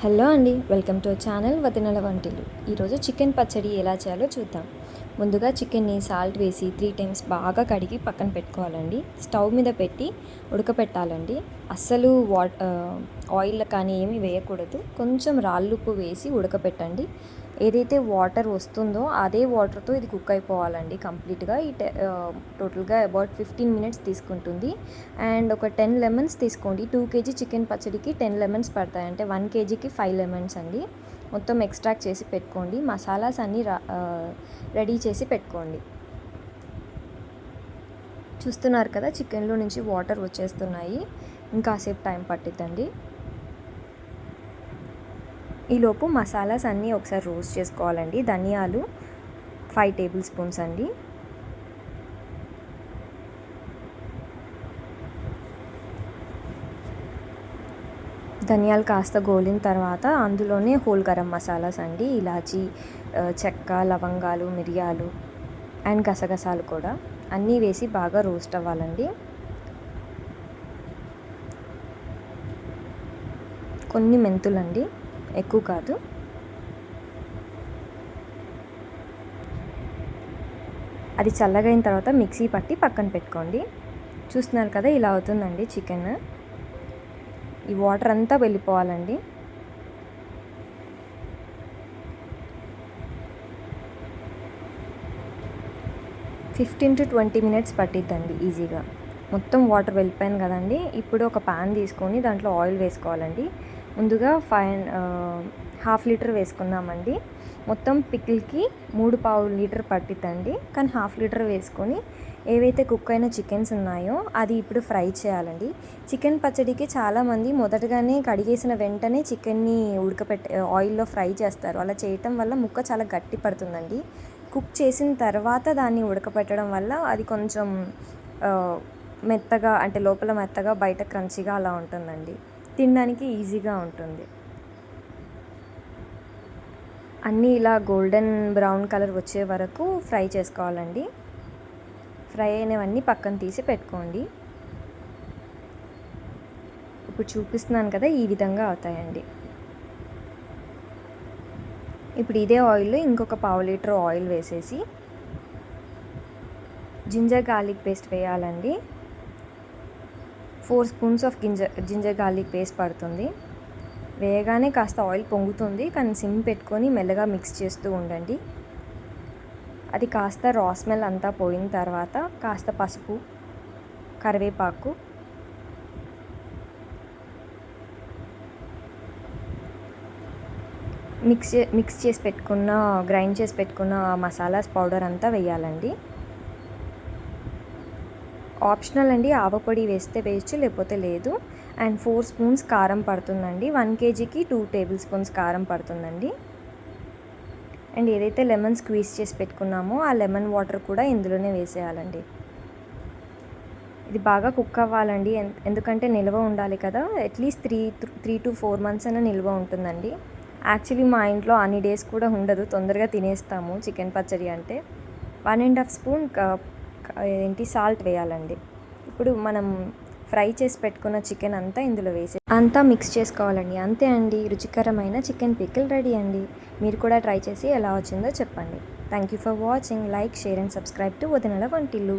Hello అండి, welcome to our channel వదినల వంటిల్లు. ఈరోజు చికెన్ పచ్చడి ఎలా చేయాలో చూద్దాం. ముందుగా చికెన్ని సాల్ట్ వేసి 3 టైమ్స్ బాగా కడిగి పక్కన పెట్టుకోవాలండి. స్టవ్ మీద పెట్టి ఉడకపెట్టాలండి. అస్సలు ఆయిల్ కానీ ఏమీ వేయకూడదు. కొంచెం రాళ్ళుప్పు వేసి ఉడకపెట్టండి. ఏదైతే వాటర్ వస్తుందో అదే వాటర్తో ఇది కుక్ అయిపోవాలండి కంప్లీట్గా. టోటల్గా అబౌట్ 15 మినిట్స్ తీసుకుంటుంది. అండ్ ఒక 10 లెమన్స్ తీసుకోండి. 2 కేజీ చికెన్ పచ్చడికి 10 లెమన్స్ పడతాయి, అంటే 1 కేజీకి 5 లెమన్స్ అండి. మొత్తం ఎక్స్ట్రాక్ట్ చేసి పెట్టుకోండి. మసాలాస్ అన్నీ రెడీ చేసి పెట్టుకోండి. చూస్తున్నారు కదా, చికెన్లో నుంచి వాటర్ వచ్చేస్తున్నాయి. ఇంకాసేపు టైం పట్టిద్దండి. ఈలోపు మసాలాస్ అన్నీ ఒకసారి రోస్ట్ చేసుకోవాలండి. ధనియాలు 5 టేబుల్ స్పూన్స్ అండి. ధనియాలు కాస్త గోలిన తర్వాత అందులోనే హోల్ గరం మసాలాస్ అండి, ఇలాచీ, చెక్క, లవంగాలు, మిరియాలు అండ్ గసగసాలు కూడా అన్నీ వేసి బాగా రోస్ట్ అవ్వాలండి. కొన్ని మెంతులండి, ఎక్కువ కాదు. అది చల్లగైన తర్వాత మిక్సీ పట్టి పక్కన పెట్టుకోండి. చూస్తున్నారు కదా, ఇలా అవుతుందండి చికెన్. ఈ వాటర్ అంతా వెళ్ళిపోవాలండి. ఫిఫ్టీన్ టు 20 మినిట్స్ పట్టిద్దండి ఈజీగా. మొత్తం వాటర్ వెళ్ళిపోయాను కదండి. ఇప్పుడు ఒక ప్యాన్ తీసుకొని దాంట్లో ఆయిల్ వేసుకోవాలండి. ముందుగా 1/2 లీటర్ వేసుకుందామండి. మొత్తం పికిల్కి 3/4 లీటర్ పట్టిద్దండి, కానీ 1/2 లీటర్ వేసుకొని ఏవైతే కుక్ అయిన చికెన్స్ ఉన్నాయో అది ఇప్పుడు ఫ్రై చేయాలండి. చికెన్ పచ్చడికి చాలామంది మొదటగానే కడిగేసిన వెంటనే చికెన్ని ఆయిల్లో ఫ్రై చేస్తారు. అలా చేయటం వల్ల ముక్క చాలా గట్టి పడుతుందండి. కుక్ చేసిన తర్వాత దాన్ని ఉడకపెట్టడం వల్ల అది కొంచెం మెత్తగా, అంటే లోపల మెత్తగా బయట క్రంచిగా అలా ఉంటుందండి. తినడానికి ఈజీగా ఉంటుంది. అన్నీ ఇలా గోల్డెన్ బ్రౌన్ కలర్ వచ్చే వరకు ఫ్రై చేసుకోవాలండి. ఫ్రై అయినవన్నీ పక్కన తీసి పెట్టుకోండి. ఇప్పుడు చూపిస్తున్నాను కదా, ఈ విధంగా అవుతాయండి. ఇప్పుడు ఇదే ఆయిల్లో ఇంకొక 1/2 లీటర్ ఆయిల్ వేసేసి జింజర్ గార్లిక్ పేస్ట్ వేయాలండి. 4 spoons of ginger garlic paste పడుతుంది. వేయగానే కాస్త ఆయిల్ పొంగుతుంది, కానీ సిమ్ పెట్టుకొని మెల్లగా మిక్స్ చేస్తూ ఉండండి. అది కాస్త రా స్మెల్ అంతా పోయిన తర్వాత కాస్త పసుపు, కరివేపాకు, మిక్స్ చేసి పెట్టుకున్న, గ్రైండ్ చేసి పెట్టుకున్న మసాలాస్ పౌడర్ అంతా వేయాలండి. ఆప్షనల్ అండి, ఆవపొడి వేస్తే వేయచ్చు, లేకపోతే లేదు. అండ్ 4 స్పూన్స్ కారం పడుతుందండి. 1 కేజీకి 2 టేబుల్ స్పూన్స్ కారం పడుతుందండి. అండ్ ఏదైతే లెమన్ స్క్వీజ్ చేసి పెట్టుకున్నామో ఆ లెమన్ వాటర్ కూడా ఇందులోనే వేసేయాలండి. ఇది బాగా కుక్ అవ్వాలండి, ఎందుకంటే నిల్వ ఉండాలి కదా. అట్లీస్ట్ 3 to 4 మంత్స్ అయినా నిల్వ ఉంటుందండి. యాక్చువల్లీ మా ఇంట్లో అన్ని డేస్ కూడా ఉండదు, తొందరగా తినేస్తాము చికెన్ పచ్చడి అంటే. 1.5 స్పూన్ సాల్ట్ వేయాలండి. ఇప్పుడు మనం ఫ్రై చేసి పెట్టుకున్న చికెన్ అంతా ఇందులో అంతా మిక్స్ చేసుకోవాలండి. అంతే అండి, రుచికరమైన చికెన్ పికిల్ రెడీ అండి. మీరు కూడా ట్రై చేసి ఎలా వచ్చిందో చెప్పండి. Thank you for watching. Like, share and subscribe to వదినల వంటిల్లు.